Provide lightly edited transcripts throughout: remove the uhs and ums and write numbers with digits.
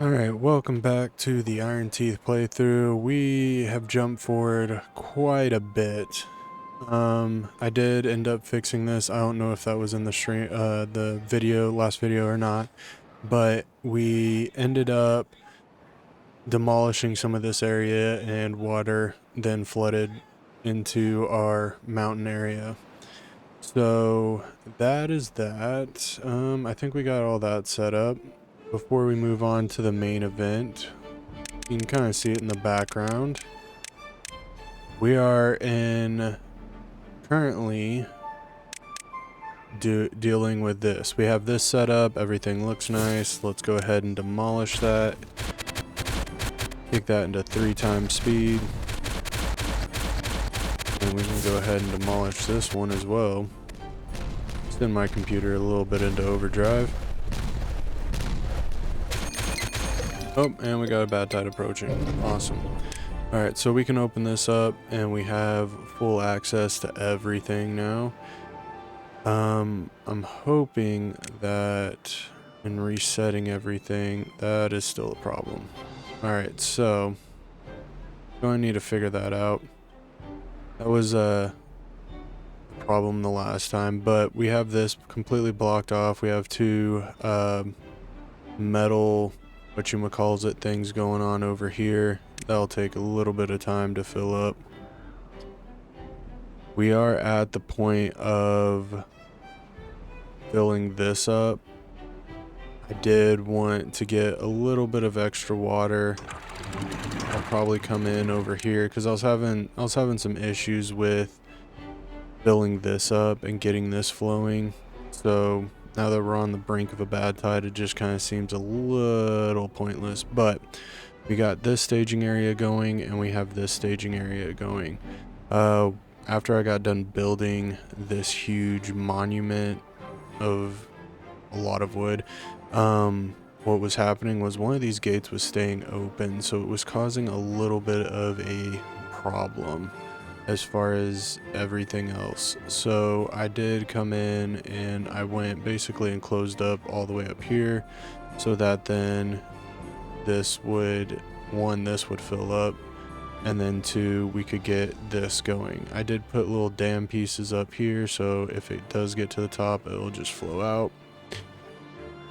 Alright, welcome back to the Iron Teeth playthrough. We have jumped forward quite a bit. I did end up fixing this. I don't know if that was in the stream, the video, last video or not, but we ended up demolishing some of this area and water then flooded into our mountain area. So that is that. I think we got all that set up. Before we move on to the main event, you can kind of see it in the background. We are currently dealing with this. We have this set up. Everything looks nice. Let's go ahead and demolish that. Kick that into 3 times speed. And we can go ahead and demolish this one as well. Send my computer a little bit into overdrive. Oh, and we got a bad tide approaching. Awesome. Alright, so we can open this up and we have full access to everything now. I'm hoping that in resetting everything, that is still a problem. Alright, so going to need to figure that out. That was a problem the last time, but we have this completely blocked off. We have 2 metal whatchamacallit things going on over here. That'll take a little bit of time to fill up. We are at the point of filling this up. I did want to get a little bit of extra water. I'll probably come in over here because I was having some issues with filling this up and getting this flowing. So now that we're on the brink of a bad tide, it just kind of seems a little pointless. But we got this staging area going and we have this staging area going. After I got done building this huge monument of a lot of wood, what was happening was one of these gates was staying open, so it was causing a little bit of a problem as far as everything else. So I did come in and I went basically and closed up all the way up here so that then this would, 1, this would fill up, and then 2, we could get this going. I did put little dam pieces up here so if it does get to the top, it'll just flow out.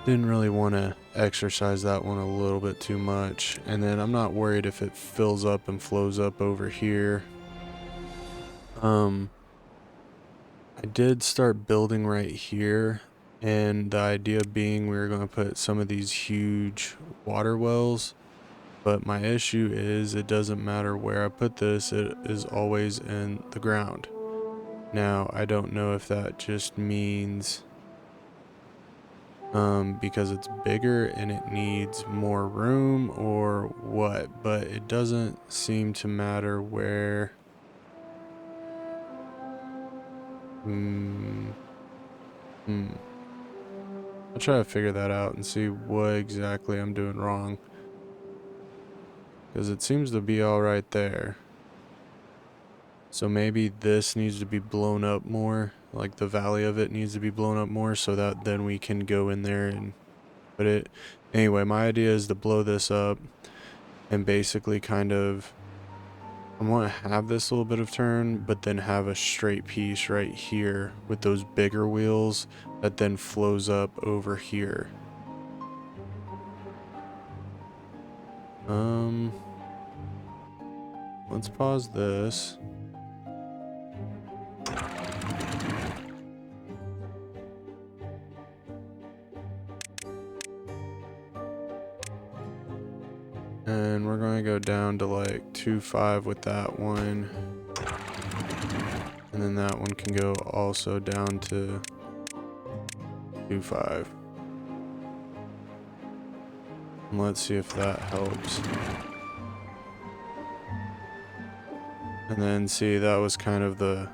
Didn't really want to exercise that one a little bit too much. And then I'm not worried if it fills up and flows up over here. I did start building right here, and the idea being we were going to put some of these huge water wells, but my issue is it doesn't matter where I put this, it is always in the ground. Now, I don't know if that just means because it's bigger and it needs more room or what, but it doesn't seem to matter where. I'll try to figure that out and see what exactly I'm doing wrong, because it seems to be all right there. So maybe this needs to be blown up more, like the valley of it needs to be blown up more so that then we can go in there and put it. Anyway, my idea is to blow this up and basically kind of, I want to have this little bit of turn, but then have a straight piece right here with those bigger wheels that then flows up over here. Let's pause this. And we're going to go down to like 2.5 with that one. And then that one can go also down to 2.5. And let's see if that helps. And then see, that was kind of the,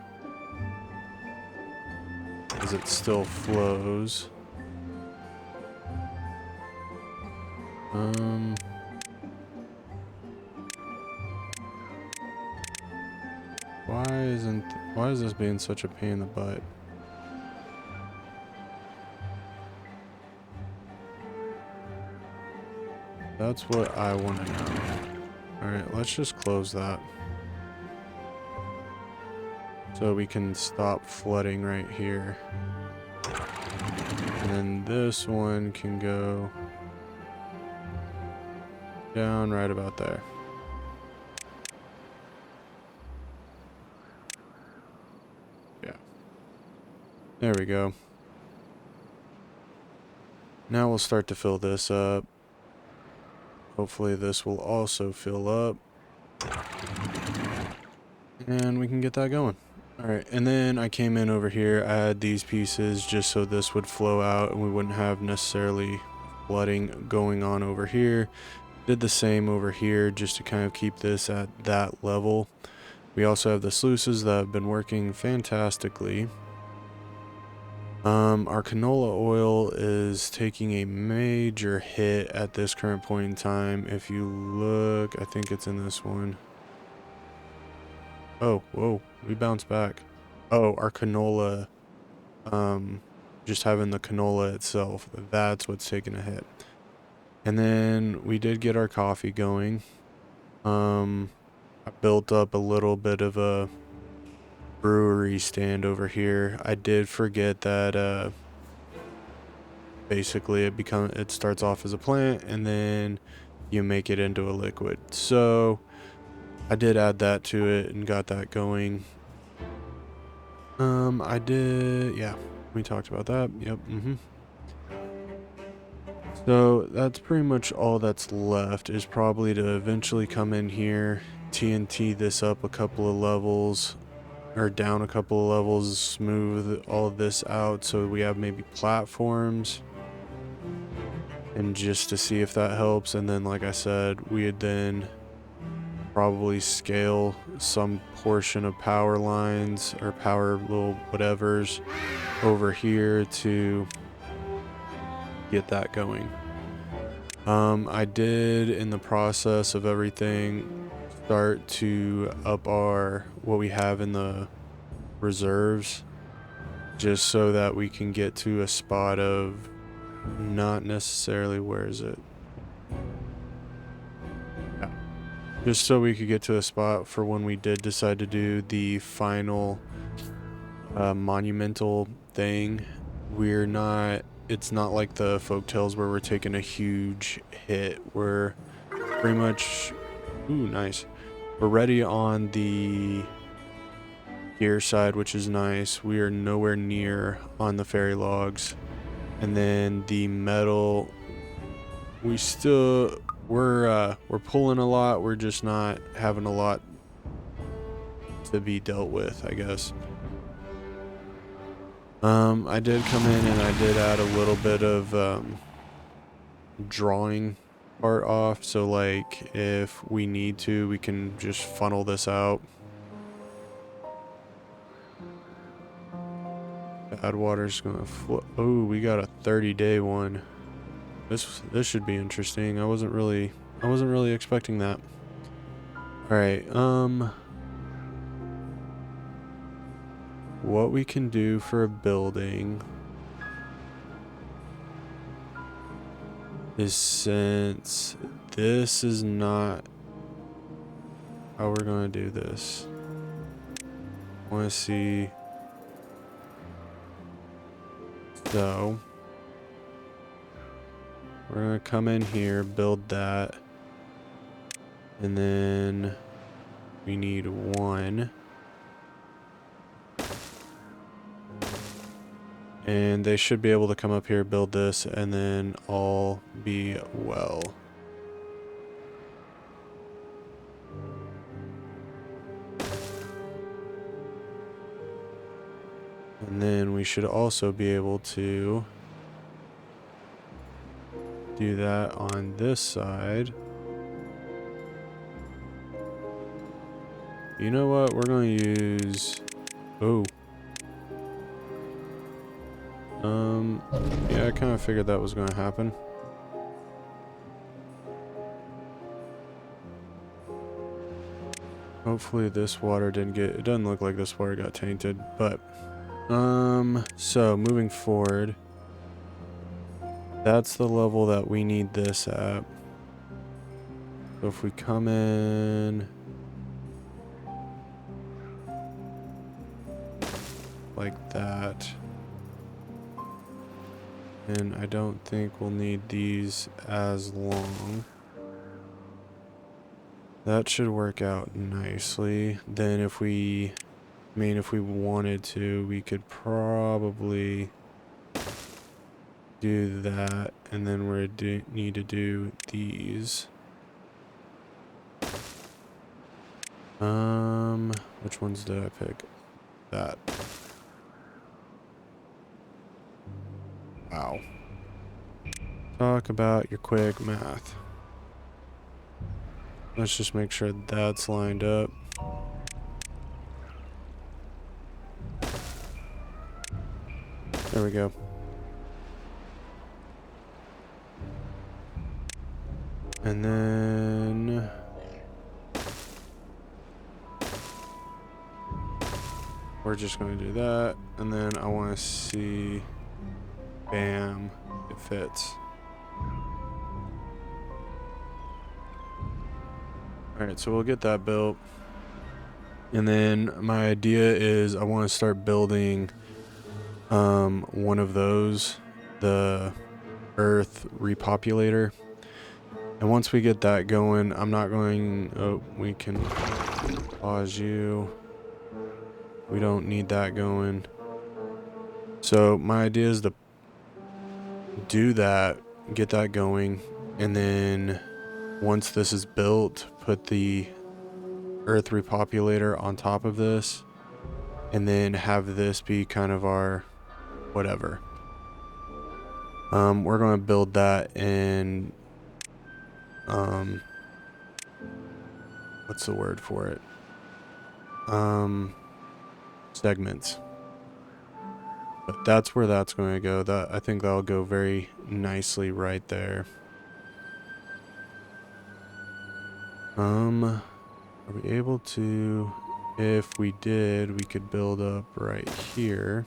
as it still flows. Why is this being such a pain in the butt? That's what I want to know. Alright, let's just close that. So we can stop flooding right here. And then this one can go down right about there. Yeah. There we go. Now we'll start to fill this up. Hopefully this will also fill up. And we can get that going. Alright, and then I came in over here, I had these pieces just so this would flow out and we wouldn't have necessarily flooding going on over here. Did the same over here just to kind of keep this at that level. We also have the sluices that have been working fantastically. Our canola oil is taking a major hit at this current point in time. If you look, I think it's in this one. Oh, whoa, we bounced back. Oh, our canola, just having the canola itself, that's what's taking a hit. And then we did get our coffee going. I built up a little bit of a brewery stand over here. I did forget that basically it starts off as a plant and then you make it into a liquid. So I did add that to it and got that going. Yeah, we talked about that. Yep. So that's pretty much all that's left, is probably to eventually come in here, TNT this up a couple of levels, or down a couple of levels, smooth all of this out so we have maybe platforms, and just to see if that helps. And then, like I said, we'd then probably scale some portion of power lines or power little whatevers over here to get that going. I did, in the process of everything, start to up what we have in the reserves, just so that we can get to a spot of not necessarily, where is it? Yeah. Just so we could get to a spot for when we did decide to do the final monumental thing. It's not like the folktales where we're taking a huge hit. We're pretty much, ooh, nice. We're ready on the gear side, which is nice. We are nowhere near on the ferry logs. And then the metal, we're pulling a lot. We're just not having a lot to be dealt with, I guess. I did come in and I did add a little bit of drawing part off, so like if we need to, we can just funnel this out. Bad water's gonna flow. Oh, we got a 30-day one. This should be interesting. I wasn't really expecting that. All right, what we can do for a building is, since this is not how we're gonna do this, I want to see. So we're gonna come in here, build that, and then we need one. And they should be able to come up here, build this, and then all be well. And then we should also be able to do that on this side. You know what? We're going to use... Oh. Yeah, I kind of figured that was going to happen. Hopefully this water didn't get... It doesn't look like this water got tainted, but... So moving forward, that's the level that we need this at. So if we come in like that, and I don't think we'll need these as long. That should work out nicely. Then if we, if we wanted to, we could probably do that, and then we need to do these. Which ones did I pick? That. Wow. Talk about your quick math. Let's just make sure that's lined up. There we go. And then we're just going to do that. And then I want to see, bam, it fits. Alright, so we'll get that built. And then my idea is I want to start building one of those, the earth repopulator. And once we get that going, I'm not going, oh, we can pause you. We don't need that going. So my idea is to do that, get that going, and then once this is built, put the earth repopulator on top of this, and then have this be kind of our whatever. We're going to build that in, what's the word for it? Segments. But that's where that's going to go. That, I think that'll go very nicely right there. Are we able to, if we did, we could build up right here.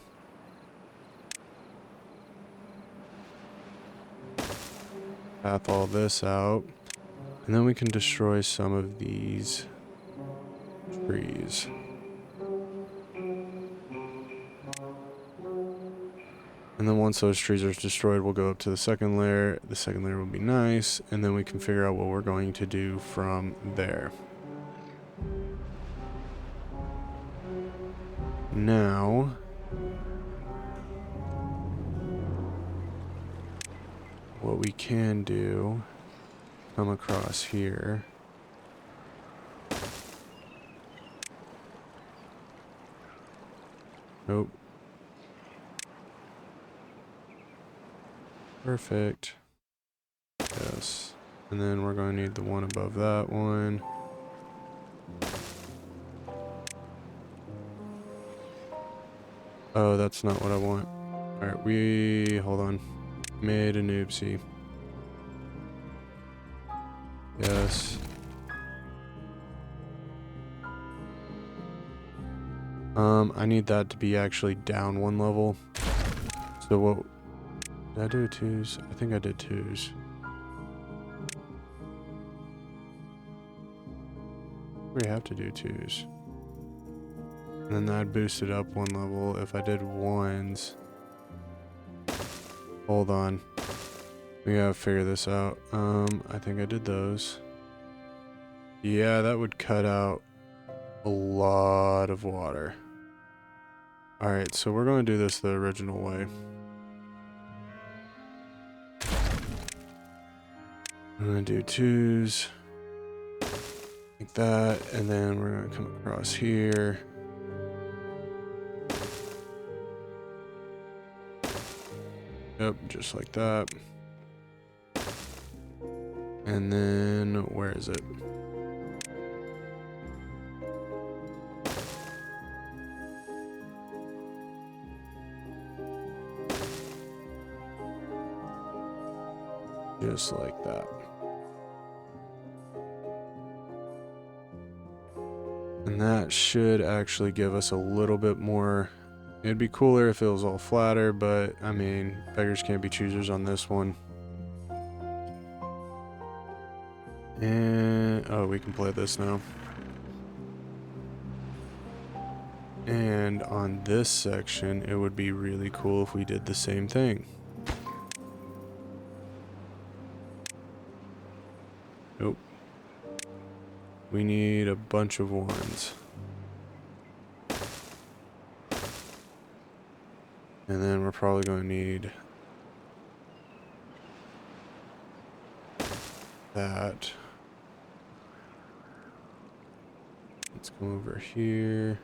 Path all this out. And then we can destroy some of these trees. And then once those trees are destroyed, we'll go up to the second layer. The second layer will be nice. And then we can figure out what we're going to do from there. Now, what we can do, come across here. Nope. Perfect. Yes. And then we're going to need the one above that one. Oh, that's not what I want. Alright, hold on. Made a noobsie. Yes. I need that to be actually down one level. So what, did I do twos? I think I did twos. We have to do twos. And then that'd boost it up one level. If I did ones, hold on. We gotta figure this out. I think I did those. Yeah, that would cut out a lot of water. Alright, so we're going to do this the original way. I'm going to do twos. Like that. And then we're going to come across here. Yep, just like that. And then, where is it? Just like that. And that should actually give us a little bit more. It'd be cooler if it was all flatter, but I mean, beggars can't be choosers on this one. And, oh, we can play this now. And on this section, it would be really cool if we did the same thing. Nope. We need a bunch of ones. And then we're probably going to need that. Let's go over here.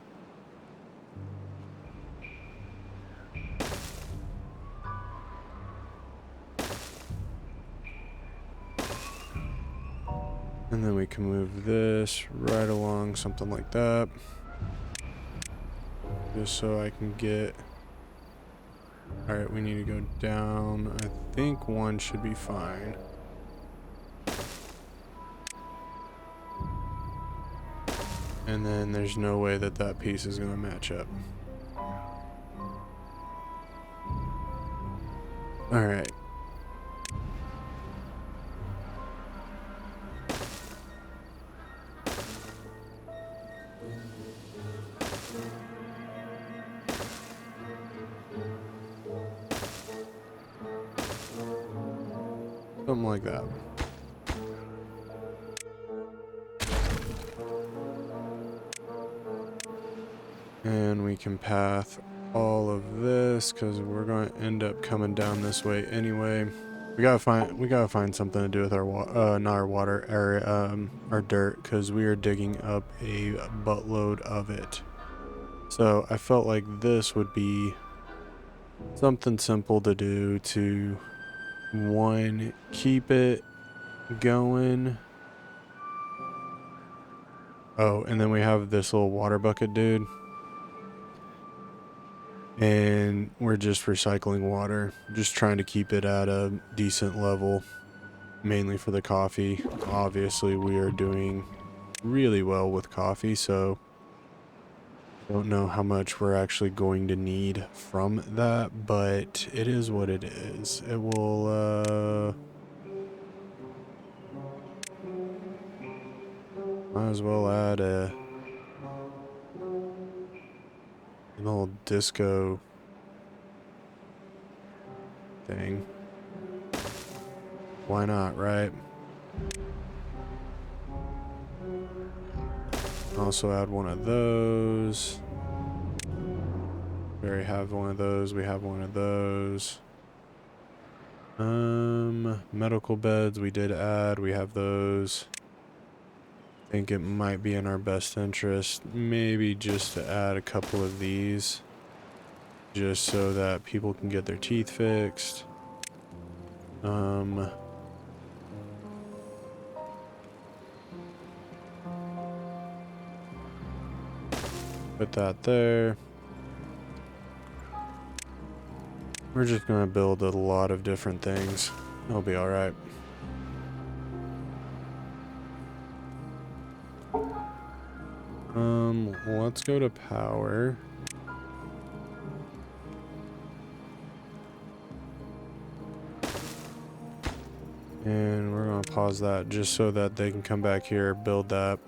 And then we can move this right along, something like that. Just so I can get... Alright, we need to go down. I think one should be fine. And then there's no way that that piece is going to match up. Alright. Something like that. And we can path all of this because we're going to end up coming down this way anyway. We gotta find something to do with our not our water, our dirt, because we are digging up a buttload of it. So I felt like this would be something simple to do to, one, keep it going. Oh, and then we have this little water bucket dude. And we're just recycling water, just trying to keep it at a decent level, mainly for the coffee. Obviously, we are doing really well with coffee, so I don't know how much we're actually going to need from that, but it is what it is. It will, might as well add an old disco thing. Why not, right? Also add one of those. We already have one of those. We have one of those. Medical beds we did add. We have those. I think it might be in our best interest maybe just to add a couple of these, just so that people can get their teeth fixed. Put that there. We're just gonna build a lot of different things. It'll be alright. Let's go to power. And we're gonna pause that just so that they can come back here, build that.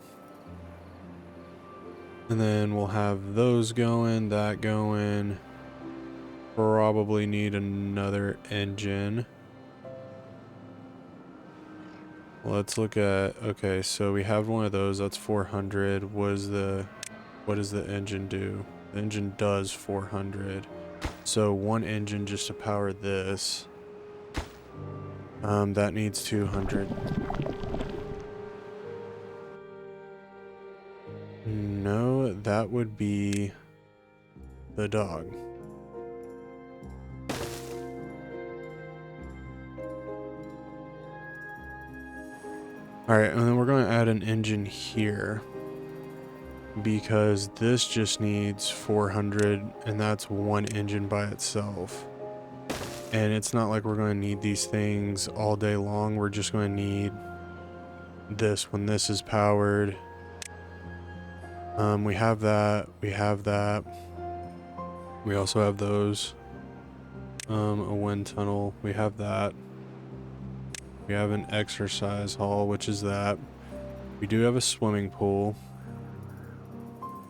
And then we'll have those going, that going. Probably need another engine. Let's look at, okay, so we have one of those, that's 400. What does the engine do? The engine does 400. So one engine just to power this. That needs 200. No, that would be the dog. Alright, and then we're going to add an engine here, because this just needs 400, and that's one engine by itself. And it's not like we're going to need these things all day long. We're just going to need this when this is powered. We have that. We have that. We also have those. A wind tunnel. We have that. We have an exercise hall, which is that. We do have a swimming pool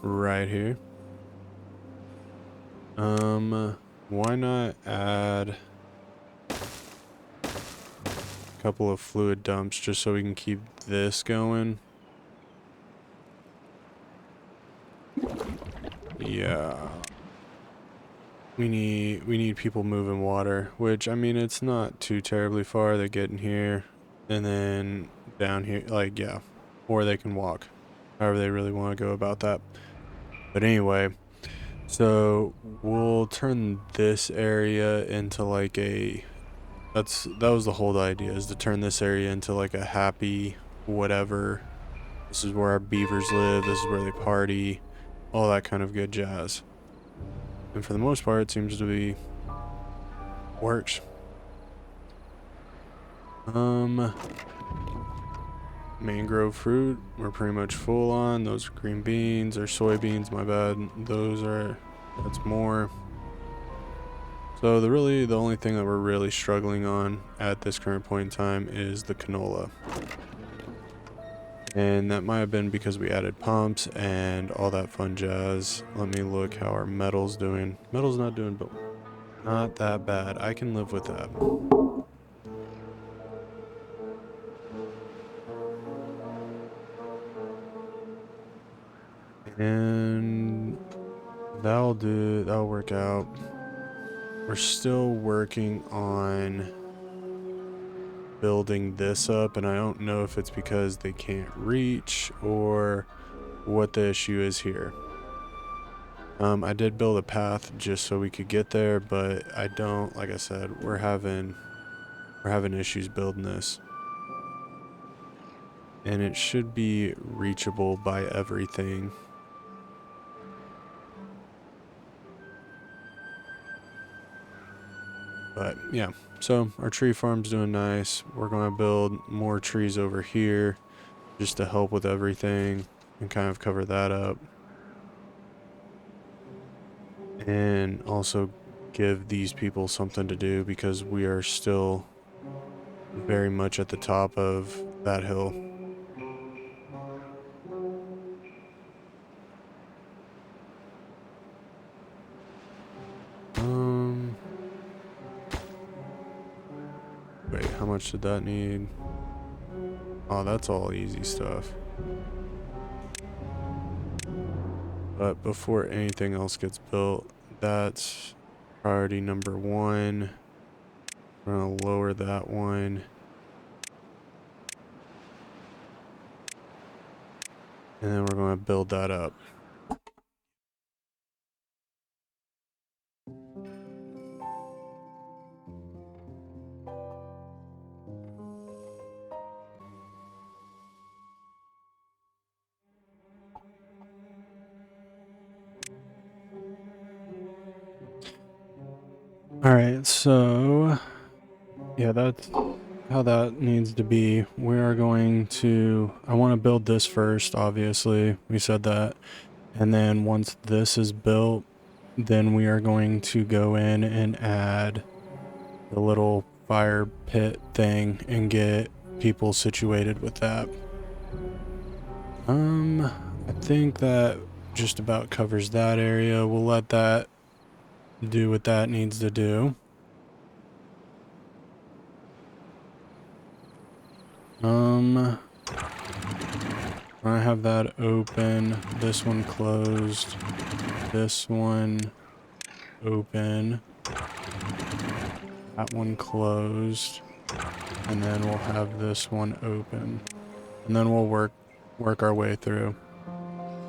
right here. Why not add a couple of fluid dumps just so we can keep this going? Yeah. We need people moving water, which, I mean, it's not too terribly far. They get in here and then down here, like, yeah. Or they can walk, however they really want to go about that. But anyway, so we'll turn this area into like a, that was the whole idea, is to turn this area into like a happy whatever. This is where our beavers live, this is where they party, all that kind of good jazz. And for the most part, it seems to be works. Mangrove fruit, we're pretty much full on. Those are green beans or soybeans, my bad. That's more. So the only thing that we're really struggling on at this current point in time is the canola. And that might have been because we added pumps and all that fun jazz. Let me look how our metal's doing. Metal's not doing, but not that bad. I can live with that. And that'll work out. We're still working on building this up, and I don't know if it's because they can't reach or what the issue is here. I did build a path just so we could get there, but I don't, like I said, we're having issues building this. And it should be reachable by everything. But yeah, so our tree farm's doing nice. We're going to build more trees over here just to help with everything and kind of cover that up. And also give these people something to do because we are still very much at the top of that hill. Wait, how much did that need? Oh, that's all easy stuff. But before anything else gets built, that's priority number 1. We're gonna lower that one. And then we're gonna build that up. Alright, so yeah, that's how that needs to be. We are going to, I want to build this first, obviously. We said that. And then once this is built, then we are going to go in and add the little fire pit thing and get people situated with that. I think that just about covers that area. We'll let that do what that needs to do. I have that open, this one closed, this one open, that one closed, and then we'll have this one open, and then we'll work our way through.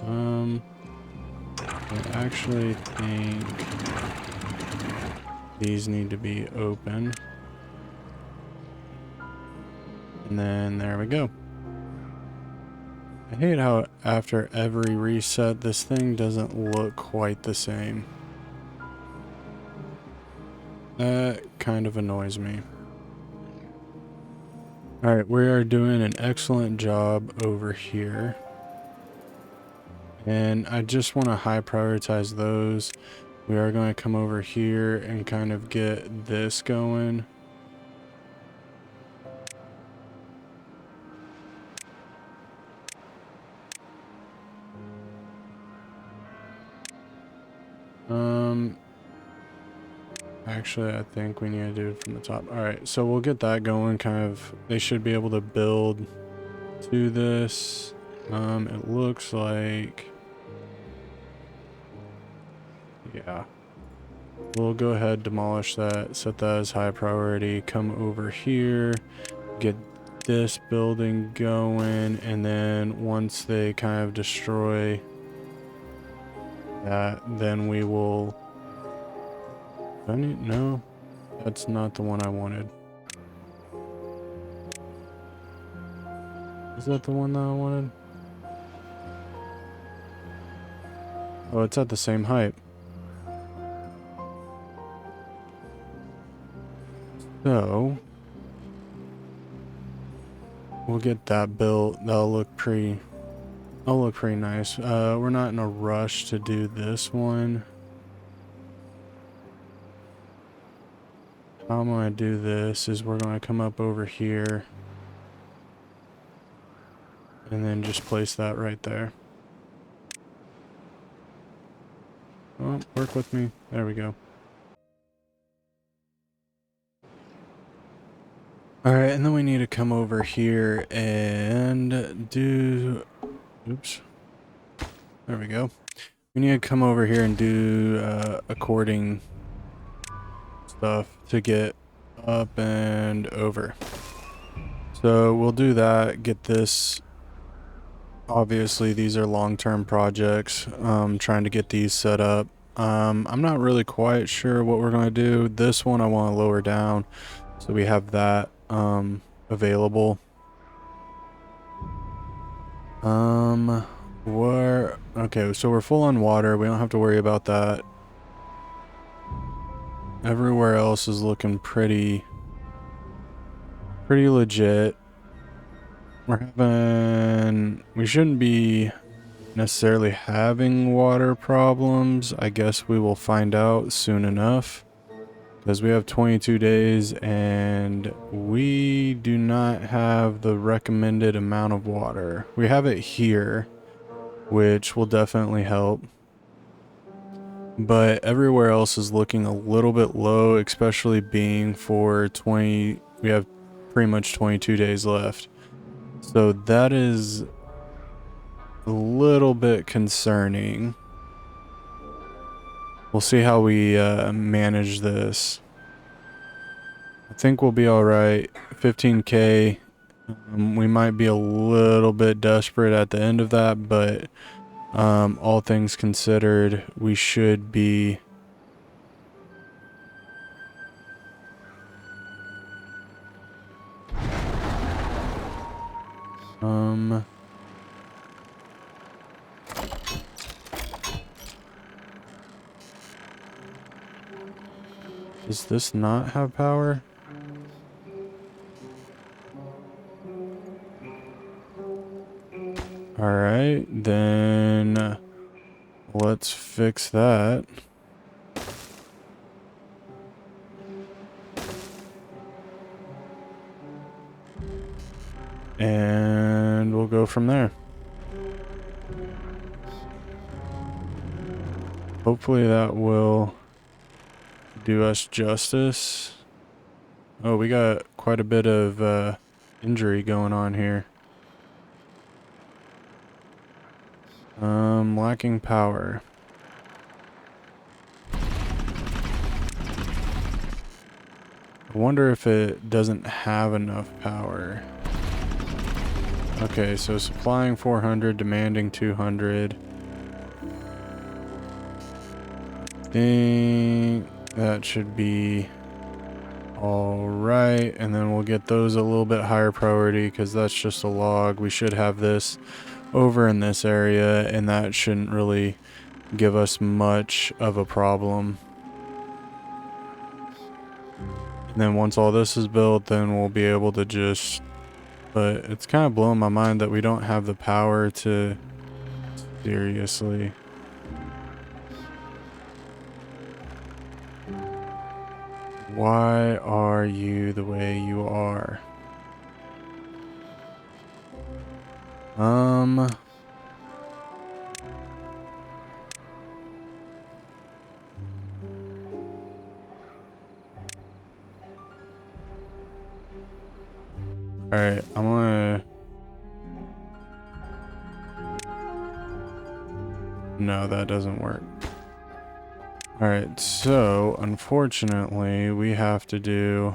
I actually think these need to be open. And then there we go. I hate how after every reset, this thing doesn't look quite the same. That kind of annoys me. Alright, we are doing an excellent job over here. And I just want to high prioritize those. We are going to come over here and kind of get this going. Actually, I think we need to do it from the top. All right, so we'll get that going. Kind of, they should be able to build to this. It looks like, yeah. We'll go ahead, demolish that, set that as high priority, come over here, get this building going, and then once they kind of destroy that, then we will... No, that's not the one I wanted. Is that the one that I wanted? Oh, it's at the same height. So, we'll get that built. That'll look pretty nice. We're not in a rush to do this one. How I'm gonna do this is we're gonna come up over here and then just place that right there. Oh, work with me. There we go. Alright, and then we need to come over here and do... Oops. There we go. We need to come over here and do according stuff to get up and over. So we'll do that, get this. Obviously these are long-term projects, trying to get these set up. I'm not really quite sure what we're going to do. This one I want to lower down so we have that available. Okay, so we're full on water. We don't have to worry about that. Everywhere else is looking pretty legit. We shouldn't be necessarily having water problems. I guess we will find out soon enough, because we have 22 days and we do not have the recommended amount of water. We have it here, which will definitely help. But everywhere else is looking a little bit low, especially being for we have pretty much 22 days left. So that is a little bit concerning. We'll see how we manage this. I think we'll be all right. 15K. We might be a little bit desperate at the end of that, but all things considered, we should be does this not have power? Alright, then let's fix that. And we'll go from there. Hopefully that will do us justice. Oh, we got quite a bit of injury going on here. Lacking power. I wonder if it doesn't have enough power. Okay, so supplying 400, demanding 200. I think that should be all right. And then we'll get those a little bit higher priority because that's just a log. We should have this over in this area, and that shouldn't really give us much of a problem. And then once all this is built, then we'll be able to just... But it's kind of blowing my mind that we don't have the power to... Seriously. Why are you the way you are? Alright, I'm gonna... No, that doesn't work. Alright, so unfortunately we have to do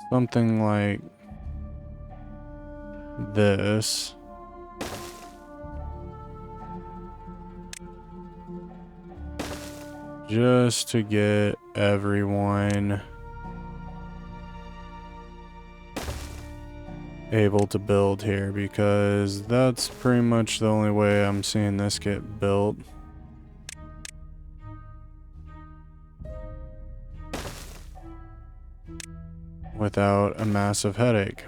something like this. Just to get everyone able to build here, because that's pretty much the only way I'm seeing this get built. Without a massive headache.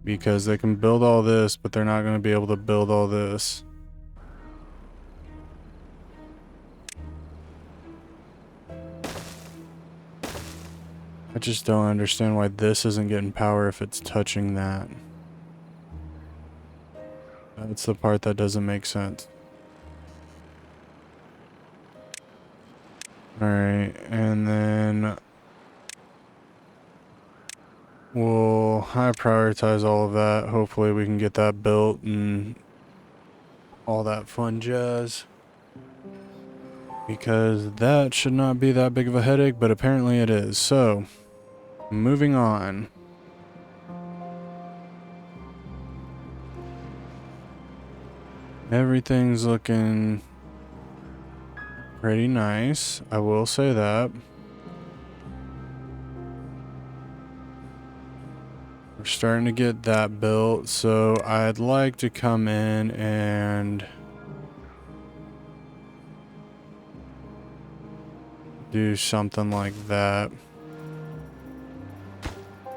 Because they can build all this, but they're not going to be able to build all this. I just don't understand why this isn't getting power if it's touching that. That's the part that doesn't make sense. Alright, and then we'll high prioritize all of that. Hopefully we can get that built and all that fun jazz. Because that should not be that big of a headache, but apparently it is. So, moving on. Everything's looking pretty nice, I will say that. We're starting to get that built, so I'd like to come in and do something like that.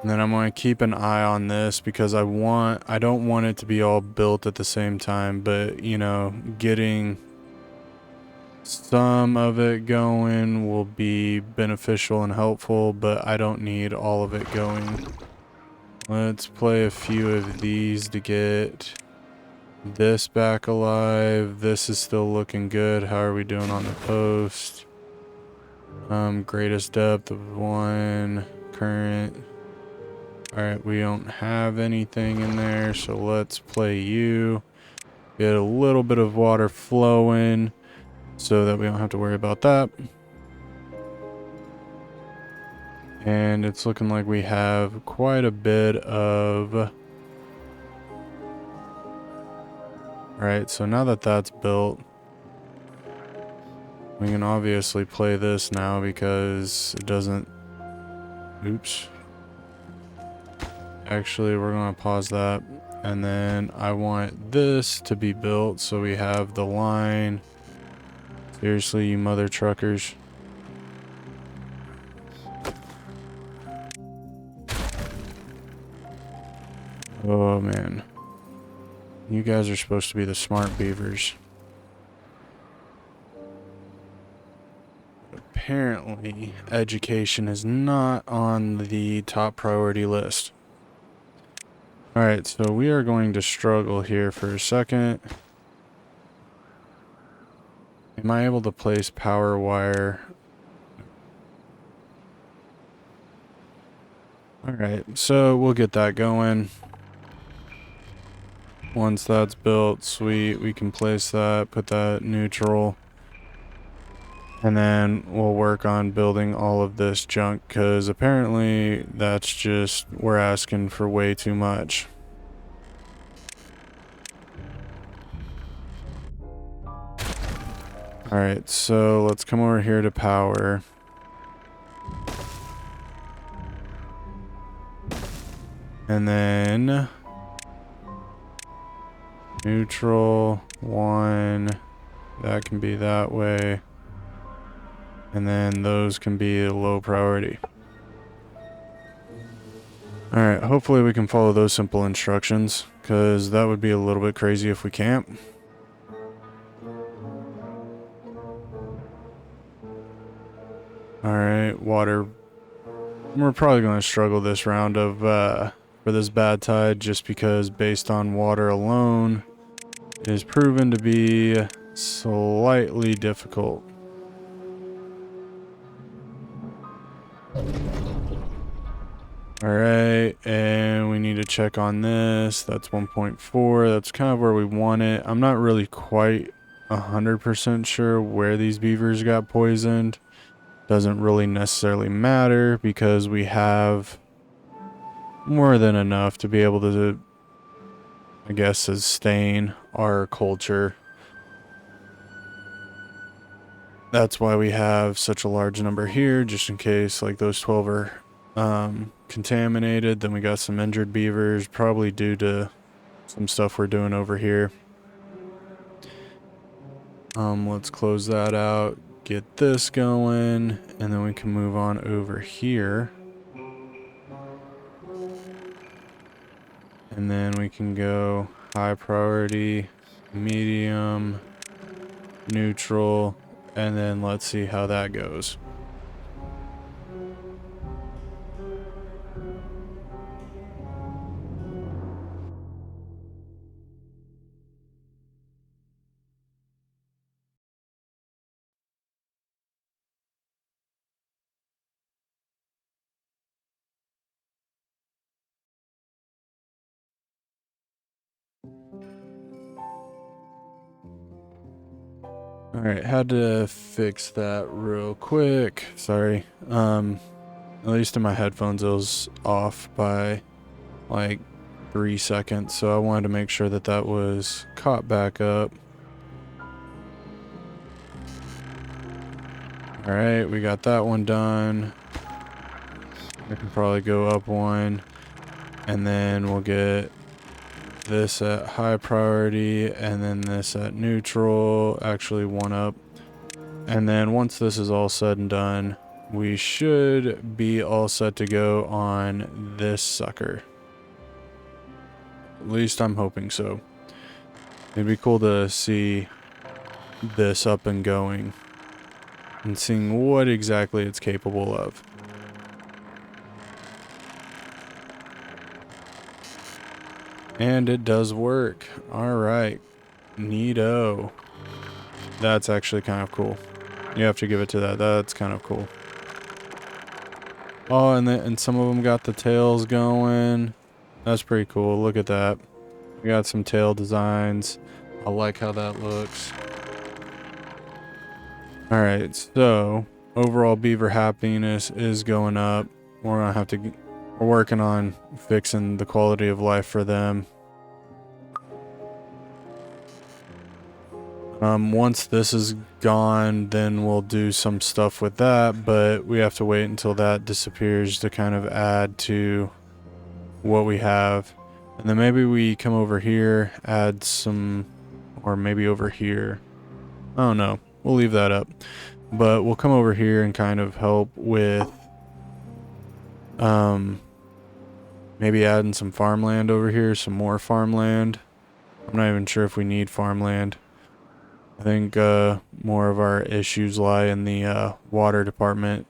And then I'm going to keep an eye on this because I don't want it to be all built at the same time, but you know, getting some of it going will be beneficial and helpful, but I don't need all of it going. Let's play a few of these to get this back alive. This is still looking good. How are we doing on the post? Greatest depth of 1, current. Alright, we don't have anything in there, so let's play you. Get a little bit of water flowing so that we don't have to worry about that. And it's looking like we have quite a bit of... Alright, so now that that's built, we can obviously play this now because it doesn't... Oops. Actually, we're going to pause that. And then I want this to be built so we have the line. Seriously, you mother truckers. Oh, man. You guys are supposed to be the smart beavers. Apparently, education is not on the top priority list. Alright, so we are going to struggle here for a second. Am I able to place power wire? Alright, so we'll get that going. Once that's built, sweet, we can place that, put that neutral. And then we'll work on building all of this junk, because apparently that's just, we're asking for way too much. Alright, so let's come over here to power. And then neutral, 1, that can be that way. And then those can be a low priority. Alright, hopefully we can follow those simple instructions, because that would be a little bit crazy if we can't. Alright, water. We're probably going to struggle this round of for this bad tide, just because based on water alone, it is proven to be slightly difficult. All right, and we need to check on this. That's 1.4. That's kind of where we want it. I'm not really quite 100% sure where these beavers got poisoned. Doesn't really necessarily matter because we have more than enough to be able to, I guess, sustain our culture. That's why we have such a large number here, just in case like those 12 are contaminated. Then we got some injured beavers, probably due to some stuff we're doing over here. Let's close that out, get this going, and then we can move on over here. And then we can go high priority, medium, neutral, and then let's see how that goes. Alright, had to fix that real quick. Sorry. At least in my headphones it was off by like 3 seconds, so I wanted to make sure that that was caught back up. Alright, we got that one done. I can probably go up one, and then we'll get this at high priority, and then this at neutral, actually one up. And then once this is all said and done, we should be all set to go on this sucker. At least I'm hoping so. It'd be cool to see this up and going and seeing what exactly it's capable of. And it does work. Alright. Neato. That's actually kind of cool. You have to give it to that. That's kind of cool. Oh, and some of them got the tails going. That's pretty cool. Look at that. We got some tail designs. I like how that looks. Alright, so overall beaver happiness is going up. We're working on fixing the quality of life for them. Once this is gone, then we'll do some stuff with that, but we have to wait until that disappears to kind of add to what we have. And then maybe we come over here, add some, or maybe over here. I don't know. We'll leave that up. But we'll come over here and kind of help with maybe adding some farmland over here, some more farmland. I'm not even sure if we need farmland. I think more of our issues lie in the water department.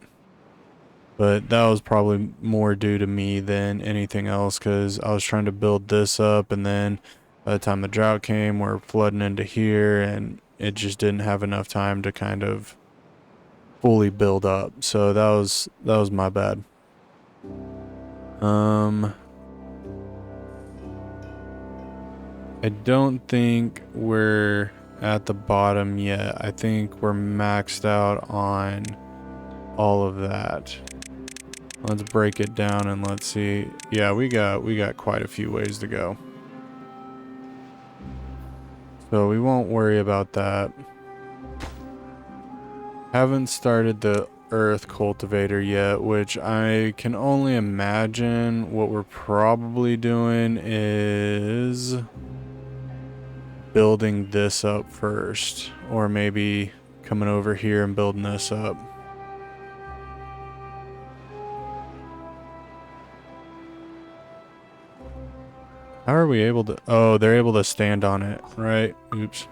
But that was probably more due to me than anything else, because I was trying to build this up, and then by the time the drought came, we're flooding into here, and it just didn't have enough time to kind of fully build up. So that was my bad. I don't think we're at the bottom yet. I think we're maxed out on all of that. Let's break it down and let's see. Yeah, we got quite a few ways to go. So we won't worry about that. Haven't started the earth cultivator yet, which I can only imagine what we're probably doing is building this up first, or maybe coming over here and building this up. How are we able to? Oh, they're able to stand on it, right? Oops.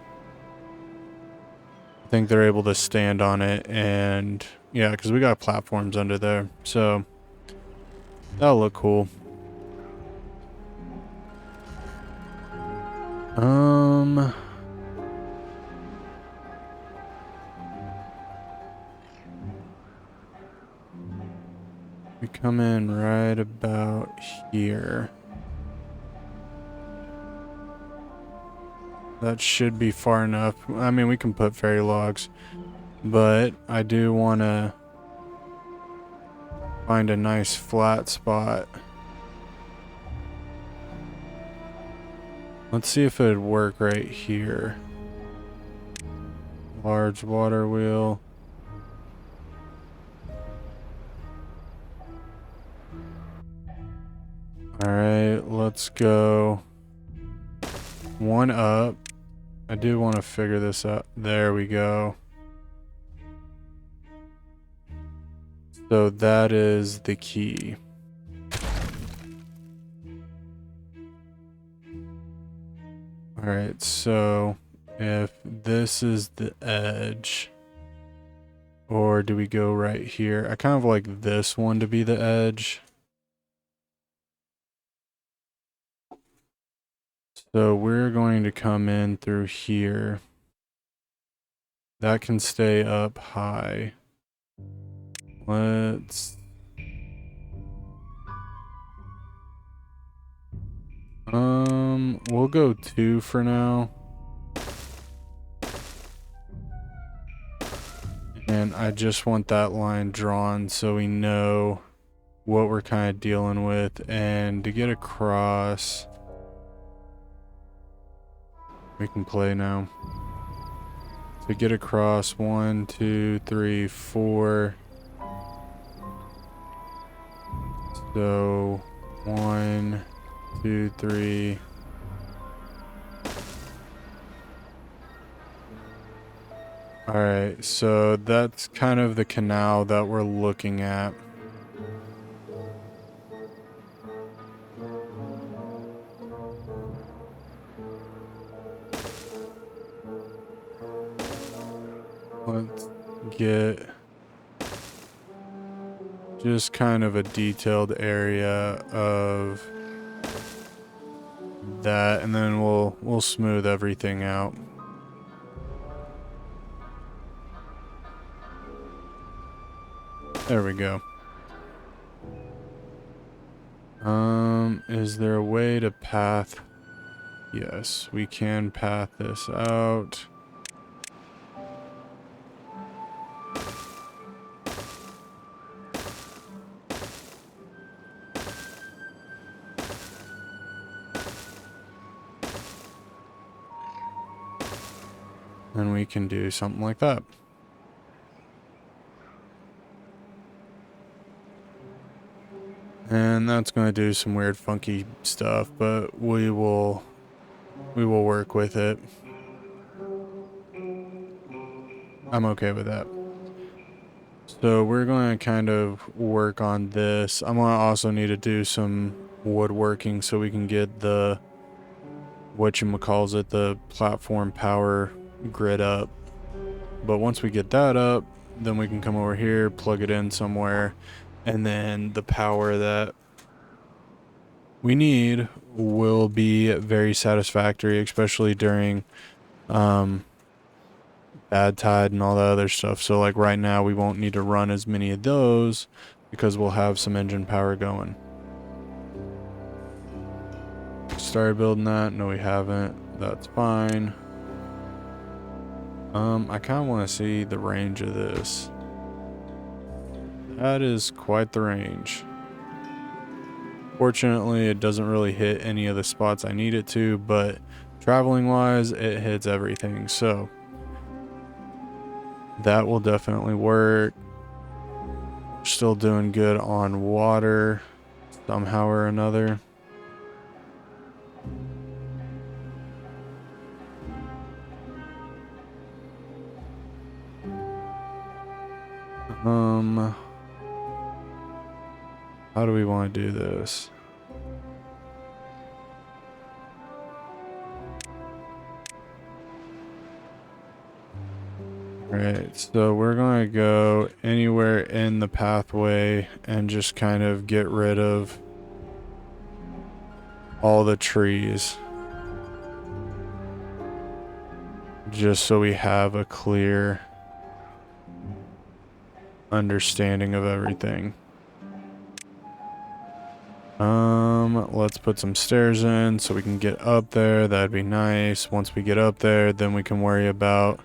I think they're able to stand on it, and yeah, because we got platforms under there, so that'll look cool. We come in right about here. That should be far enough. I mean, we can put fairy logs, but I do want to find a nice flat spot. Let's see if it'd work right here. Large water wheel. Alright, let's go one up. I do want to figure this out. There we go. So that is the key. Alright, so if this is the edge, or do we go right here? I kind of like this one to be the edge. So we're going to come in through here. That can stay up high. Let's... we'll go 2 for now. And I just want that line drawn so we know what we're kind of dealing with. And to get across, we can play now. To get across, 1, 2, 3, 4. So 1, 2, 3. Alright, so that's kind of the canal that we're looking at. Let's get just kind of a detailed area of that, and then we'll smooth everything out. There we go. Is there a way to path? Yes, we can path this out. And we can do something like that. And that's going to do some weird funky stuff, but we will work with it. I'm okay with that. So we're going to kind of work on this. I'm going to also need to do some woodworking so we can get the whatchamacallit, the platform power grid up. But once we get that up, then we can come over here, plug it in somewhere, and then the power that we need will be very satisfactory, especially during bad tide and all that other stuff. So like right now we won't need to run as many of those because we'll have some engine power going. Started building that. No, we haven't. That's fine. I kind of want to see the range of this. That is quite the range. Fortunately, it doesn't really hit any of the spots I need it to, but traveling wise, it hits everything. So that will definitely work. Still doing good on water somehow or another. How do we want to do this? Alright, so we're going to go anywhere in the pathway and just kind of get rid of all the trees. Just so we have a clear understanding of everything. Let's put some stairs in so we can get up there. That'd be nice. Once we get up there, then we can worry about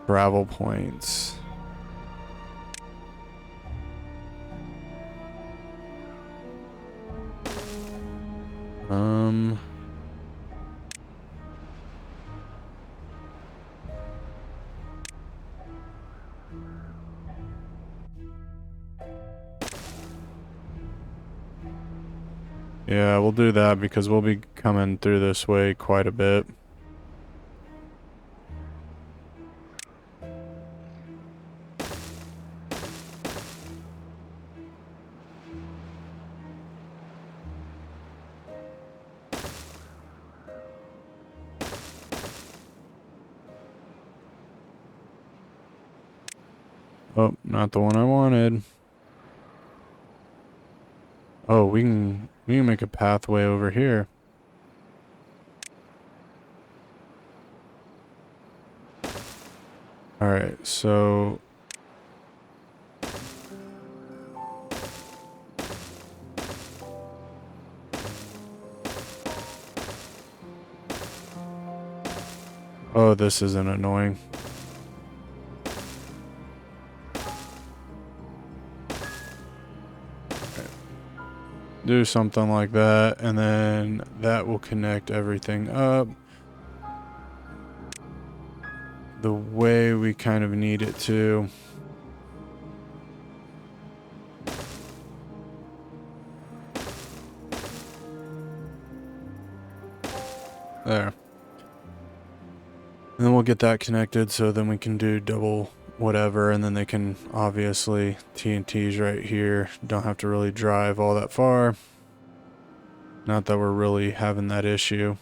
travel points. Yeah, we'll do that because we'll be coming through this way quite a bit. Oh, not the one I wanted. Oh, we can make a pathway over here. All right, so oh, this isn't annoying. Do something like that, and then that will connect everything up the way we kind of need it to. There. And then we'll get that connected so then we can do double whatever, and then they can obviously TNT's right here. Don't have to really drive all that far. Not that we're really having that issue.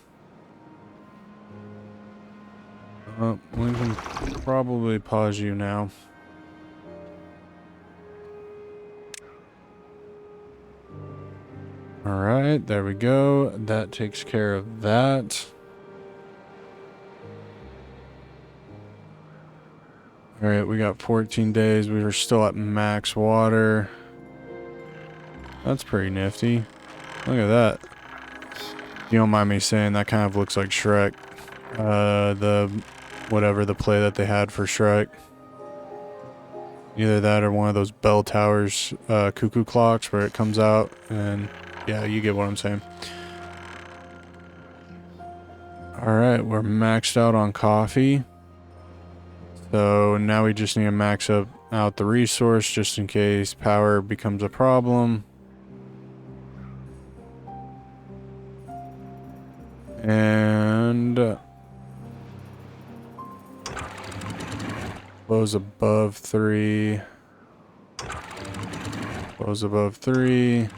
We can probably pause you now. Alright, there we go. That takes care of that. Alright, we got 14 days. We were still at max water. That's pretty nifty. Look at that. You don't mind me saying, that kind of looks like Shrek. The whatever the play that they had for Shrek. Either that or one of those bell towers, cuckoo clocks where it comes out, and yeah, you get what I'm saying. Alright, we're maxed out on coffee. So now we just need to max out the resource just in case power becomes a problem. And close above 3. Close above 3.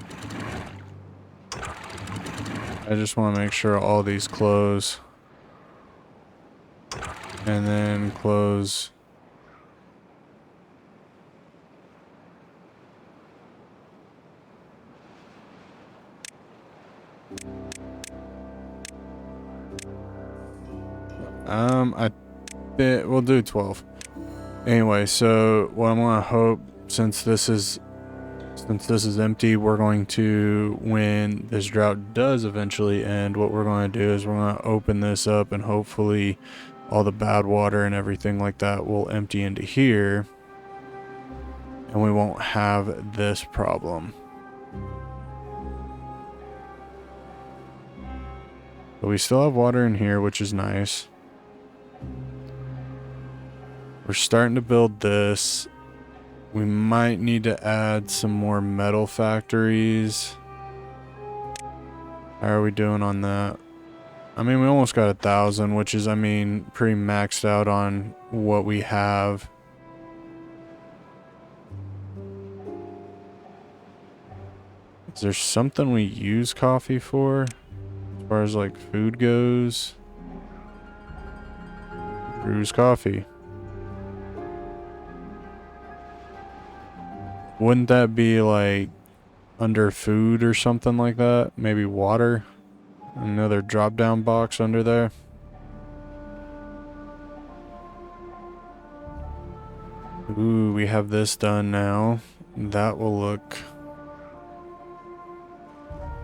I just want to make sure all these close. And then close. We'll do 12. Anyway, so what I'm gonna hope, since this is empty, we're going to, when this drought does eventually end, what we're going to do is we're going to open this up, and hopefully all the bad water and everything like that will empty into here, and we won't have this problem. But we still have water in here, which is nice. We're starting to build this. We might need to add some more metal factories. How are we doing on that? I mean, we almost got 1,000, which is, I mean, pretty maxed out on what we have. Is there something we use coffee for? As far as like food goes? Brews coffee. Wouldn't that be like under food or something like that? Maybe water? Another drop down box under there. Ooh, we have this done now. That will look...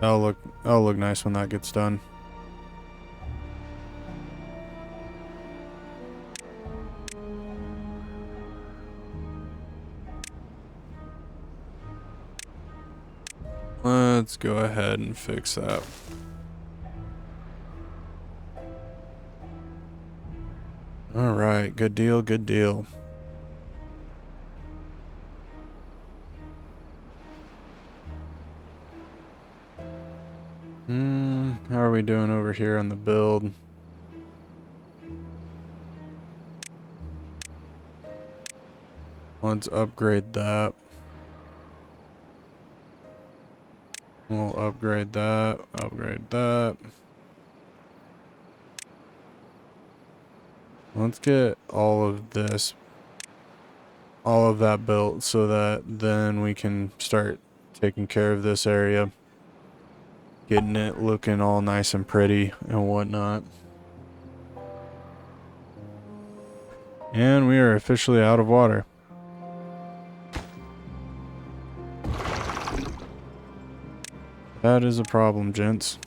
that'll look nice when that gets done. Let's go ahead and fix that. Alright, good deal, good deal. How are we doing over here on the build? Let's upgrade that. We'll upgrade that, upgrade that. Let's get all of this, all of that built so that then we can start taking care of this area. Getting it looking all nice and pretty and whatnot. And we are officially out of water. That is a problem, gents.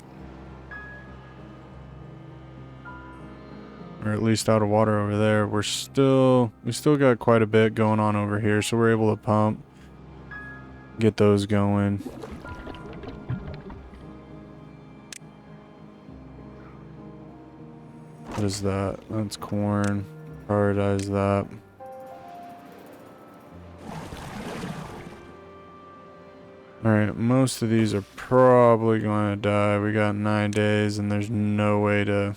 Or at least out of water over there. We still got quite a bit going on over here, so we're able to pump, get those going. What is that? That's corn. Prioritize that. Alright, most of these are probably going to die. We got 9 days and there's no way to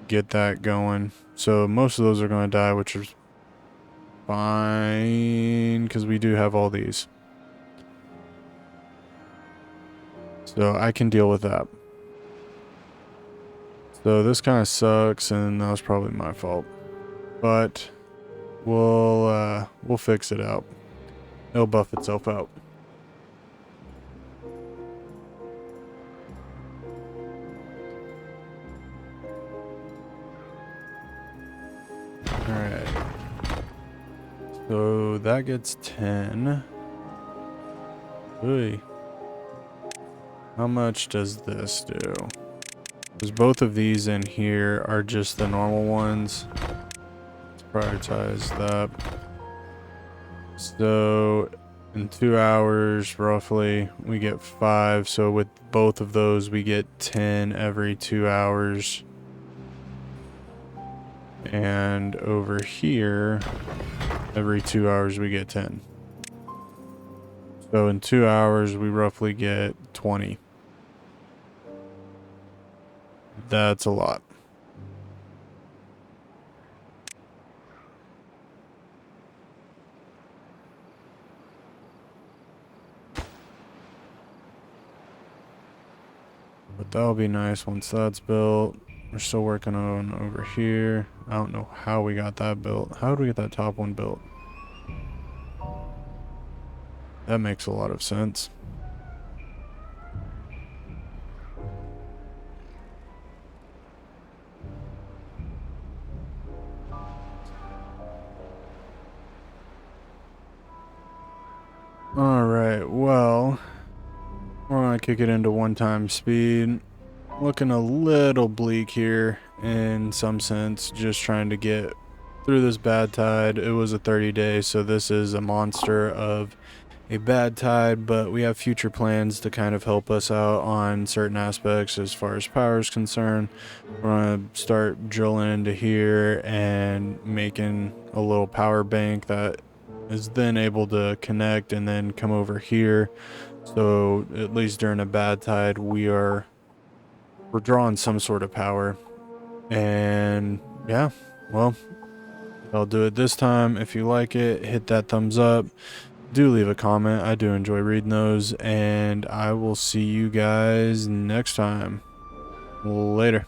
get that going. So most of those are going to die, which is fine because we do have all these. So I can deal with that. So this kind of sucks, and that was probably my fault. But we'll fix it out. It'll buff itself out. Alright. So that gets 10. Ooh. How much does this do? Because both of these in here are just the normal ones. Let's prioritize that. So in 2 hours, roughly, we get 5. So with both of those, we get 10 every 2 hours. And over here, every 2 hours, we get 10. So in 2 hours, we roughly get 20. That's a lot. But that'll be nice once that's built. We're still working on over here. I don't know how we got that built. How did we get that top one built? That makes a lot of sense. Alright, well, we're gonna kick it into 1x speed. Looking a little bleak here in some sense, just trying to get through this bad tide. It was a 30-day, so this is a monster of a bad tide, but we have future plans to kind of help us out on certain aspects as far as power is concerned. We're going to start drilling into here and making a little power bank that is then able to connect and then come over here. So at least during a bad tide, we're drawing some sort of power. And yeah, well, I'll do it this time. If you like it, hit that thumbs up. Do leave a comment. I do enjoy reading those, and I will see you guys next time. Later.